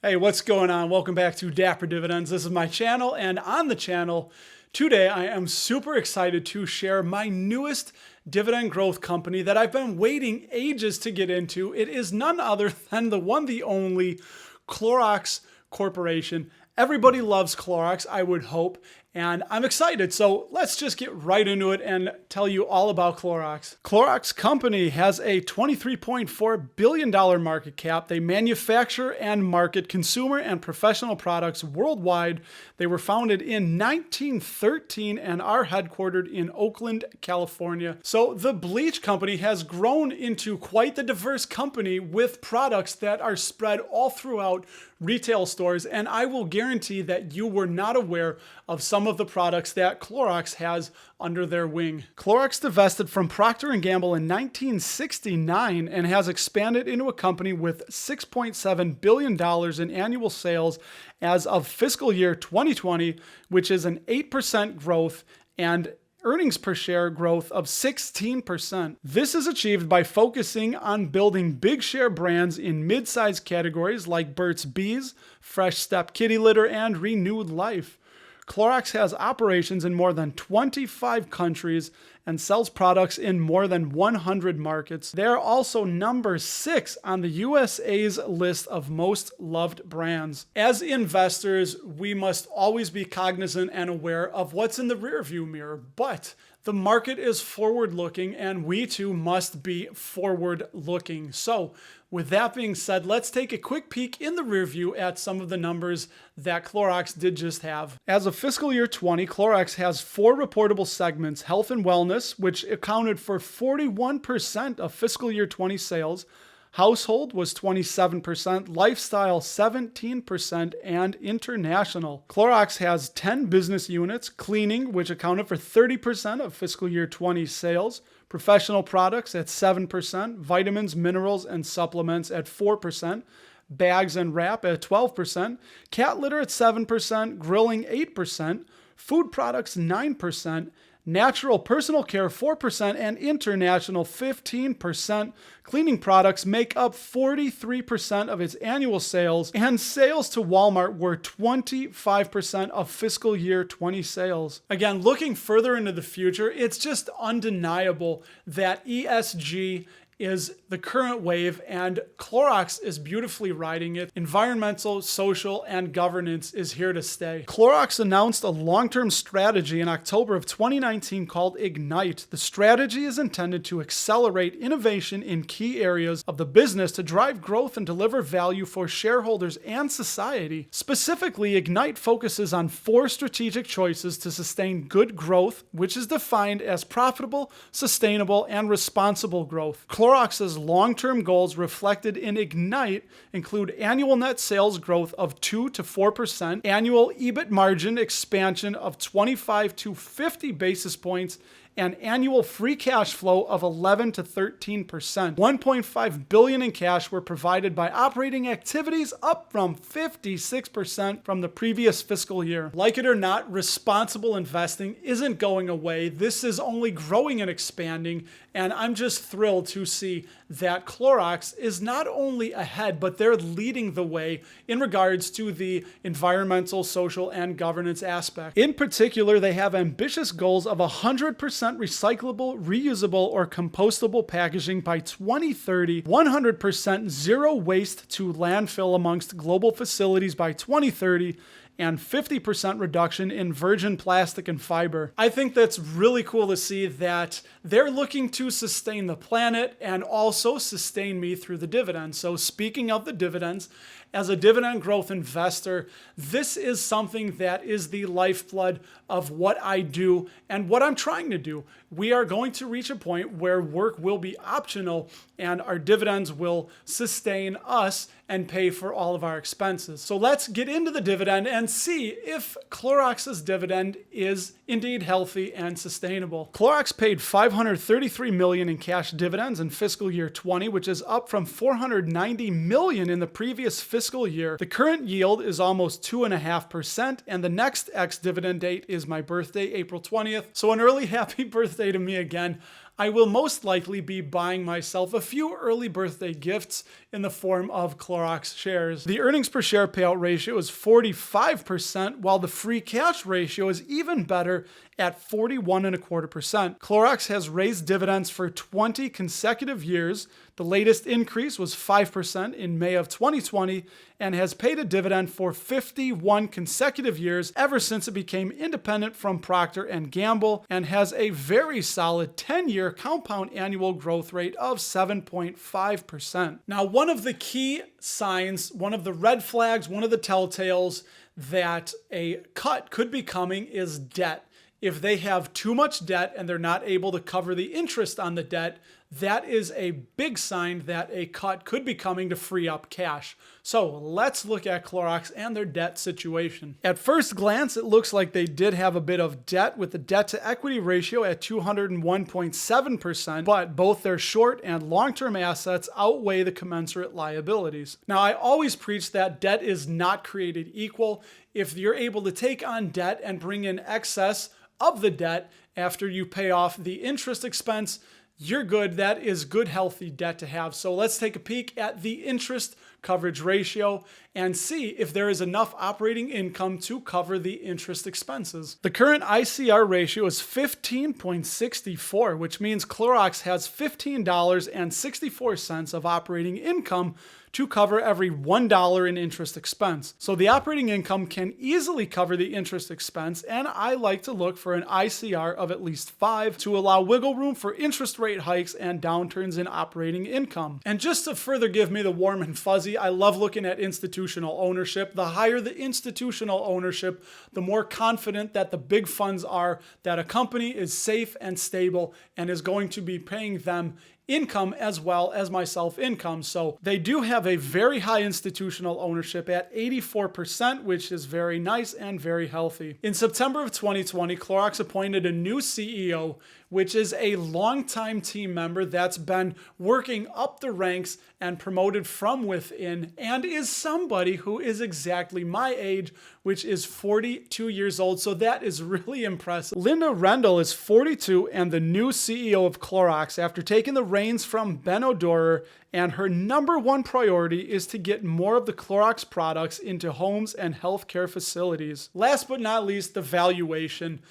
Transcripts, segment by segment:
Hey, what's going on? Welcome back to Dapper Dividends. This is my channel, and on the channel today I am super excited to share my newest dividend growth company that I've been waiting ages to get into. It is none other than the one, the only Clorox Corporation. Everybody loves Clorox, I would hope, and I'm excited. So let's just get right into it and tell you all about Clorox. Clorox Company has a $23.4 billion market cap. They manufacture and market consumer and professional products worldwide. They were founded in 1913 and are headquartered in Oakland, California. So the bleach company has grown into quite the diverse company with products that are spread all throughout retail stores, and I will guarantee that you were not aware of some of the products that Clorox has under their wing. Clorox divested from Procter & Gamble in 1969 and has expanded into a company with $6.7 billion in annual sales as of fiscal year 2020, which is an 8% growth and earnings per share growth of 16%. This is achieved by focusing on building big share brands in mid-size categories like Burt's Bees, Fresh Step Kitty Litter, and Renewed Life. Clorox has operations in more than 25 countries and sells products in more than 100 markets. They're also number 6 on the USA's list of most loved brands. As investors, we must always be cognizant and aware of what's in the rearview mirror, but the market is forward-looking and we too must be forward-looking. So with that being said, let's take a quick peek in the rear view at some of the numbers that Clorox did just have. As of fiscal year 20, Clorox has 4 reportable segments: health and wellness, which accounted for 41% of fiscal year 20 sales, household was 27%, lifestyle 17%, and international. Clorox has 10 business units: cleaning, which accounted for 30% of fiscal year 20 sales, professional products at 7%, vitamins, minerals, and supplements at 4%, bags and wrap at 12%, cat litter at 7%, grilling 8%, food products 9%, natural personal care 4%, and international 15%. Cleaning products make up 43% of its annual sales, and sales to Walmart were 25% of fiscal year 20 sales. Again, looking further into the future, it's just undeniable that ESG is the current wave, and Clorox is beautifully riding it. Environmental, social, and governance is here to stay. Clorox announced a long-term strategy in October of 2019 called Ignite. The strategy is intended to accelerate innovation in key areas of the business to drive growth and deliver value for shareholders and society. Specifically, Ignite focuses on 4 strategic choices to sustain good growth, which is defined as profitable, sustainable, and responsible growth. Clorox's long-term goals reflected in Ignite include annual net sales growth of 2 to 4%, annual EBIT margin expansion of 25 to 50 basis points, and annual free cash flow of 11 to 13%. $1.5 billion in cash were provided by operating activities, up from 56% from the previous fiscal year. Like it or not, responsible investing isn't going away. This is only growing and expanding, and I'm just thrilled to see that Clorox is not only ahead, but they're leading the way in regards to the environmental, social, and governance aspect. In particular, they have ambitious goals of 100% recyclable, reusable, or compostable packaging by 2030, 100% zero waste to landfill amongst global facilities by 2030, and 50% reduction in virgin plastic and fiber. I think that's really cool to see that they're looking to sustain the planet and also sustain me through the dividends. So speaking of the dividends, as a dividend growth investor, this is something that is the lifeblood of what I do and what I'm trying to do. We are going to reach a point where work will be optional and our dividends will sustain us and pay for all of our expenses. So let's get into the dividend and see if Clorox's dividend is indeed healthy and sustainable. Clorox paid $533 million in cash dividends in fiscal year 20, which is up from $490 million in the previous fiscal year. The current yield is almost 2.5%, and the next ex-dividend date is my birthday, April 20th. So an early happy birthday to me again. I will most likely be buying myself a few early birthday gifts in the form of Clorox shares. The earnings per share payout ratio is 45%, while the free cash ratio is even better at 41.25%. Clorox has raised dividends for 20 consecutive years. The latest increase was 5% in May of 2020 and has paid a dividend for 51 consecutive years ever since it became independent from Procter & Gamble, and has a very solid 10-year compound annual growth rate of 7.5%. Now, one of the key signs, one of the red flags, one of the telltales that a cut could be coming is debt. If they have too much debt and they're not able to cover the interest on the debt, that is a big sign that a cut could be coming to free up cash. So let's look at Clorox and their debt situation. At first glance, it looks like they did have a bit of debt, with the debt to equity ratio at 201.7%, but both their short and long-term assets outweigh the commensurate liabilities. Now, I always preach that debt is not created equal. If you're able to take on debt and bring in excess of the debt after you pay off the interest expense, you're good. That is good, healthy debt to have. So let's take a peek at the interest coverage ratio and see if there is enough operating income to cover the interest expenses. The current ICR ratio is 15.64, which means Clorox has $15.64 of operating income to cover every $1 in interest expense. So the operating income can easily cover the interest expense, and I like to look for an ICR of at least 5 to allow wiggle room for interest rate hikes and downturns in operating income. And just to further give me the warm and fuzzy, I love looking at institutional ownership. The higher the institutional ownership, the more confident that the big funds are that a company is safe and stable and is going to be paying them income as well as myself income. So they do have a very high institutional ownership at 84%, which is very nice and very healthy. In September of 2020, Clorox appointed a new CEO, which is a longtime team member that's been working up the ranks and promoted from within, and is somebody who is exactly my age, which is 42 years old. So that is really impressive. Rendle is 42 and the new CEO of Clorox after taking the reins from Ben O'Dorer, and her number one priority is to get more of the Clorox products into homes and healthcare facilities. Last but not least, the valuation.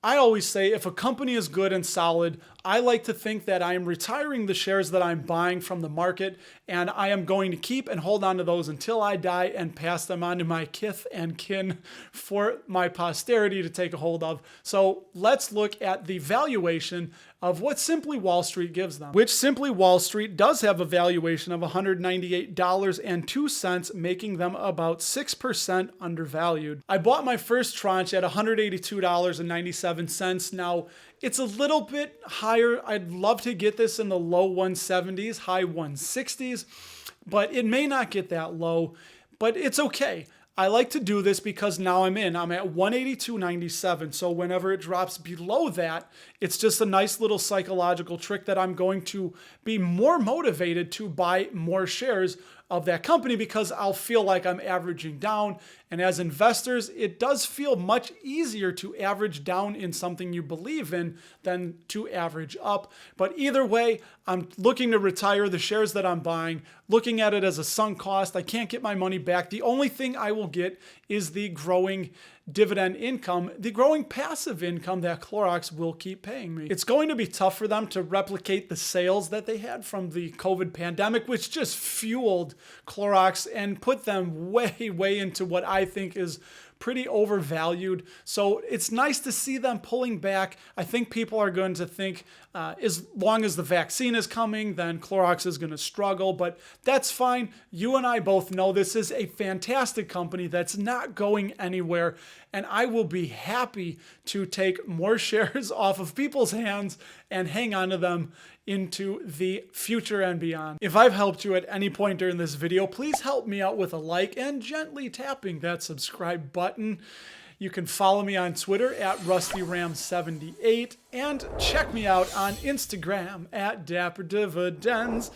I always say if a company is good and solid, I like to think that I am retiring the shares that I'm buying from the market, and I am going to keep and hold on to those until I die and pass them on to my kith and kin for my posterity to take a hold of. So let's look at the valuation of what Simply Wall Street gives them, which Simply Wall Street does have a valuation of $198.02, making them about 6% undervalued. I bought my first tranche at $182.97. Now, it's a little bit higher. I'd love to get this in the low 170s, high 160s, but it may not get that low, but it's okay. I like to do this because now I'm at 182.97. So whenever it drops below that, it's just a nice little psychological trick that I'm going to be more motivated to buy more shares of that company because I'll feel like I'm averaging down. And as investors, it does feel much easier to average down in something you believe in than to average up. But either way, I'm looking to retire the shares that I'm buying, looking at it as a sunk cost. I can't get my money back. The only thing I will get is the growing dividend income, the growing passive income that Clorox will keep paying me. It's going to be tough for them to replicate the sales that they had from the COVID pandemic, which just fueled Clorox and put them way into what I think is pretty overvalued. So it's nice to see them pulling back. I think people are going to think as long as the vaccine is coming, then Clorox is going to struggle, but that's fine. You and I both know this is a fantastic company that's not going anywhere, and I will be happy to take more shares off of people's hands and hang on to them into the future and beyond. If I've helped you at any point during this video, please help me out with a like and gently tapping that subscribe button. You can follow me on Twitter at RustyRam78 and check me out on Instagram at Dapper Dividends.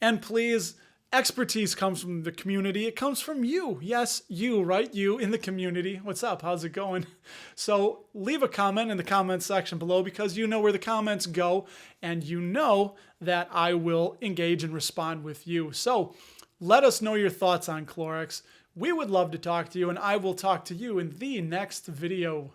And please, expertise comes from the community. It comes from you. Yes, you, right? You in the community. What's up? How's it going? So leave a comment in the comments section below, because you know where the comments go, and you know that I will engage and respond with you. So let us know your thoughts on Clorox. We would love to talk to you, and I will talk to you in the next video.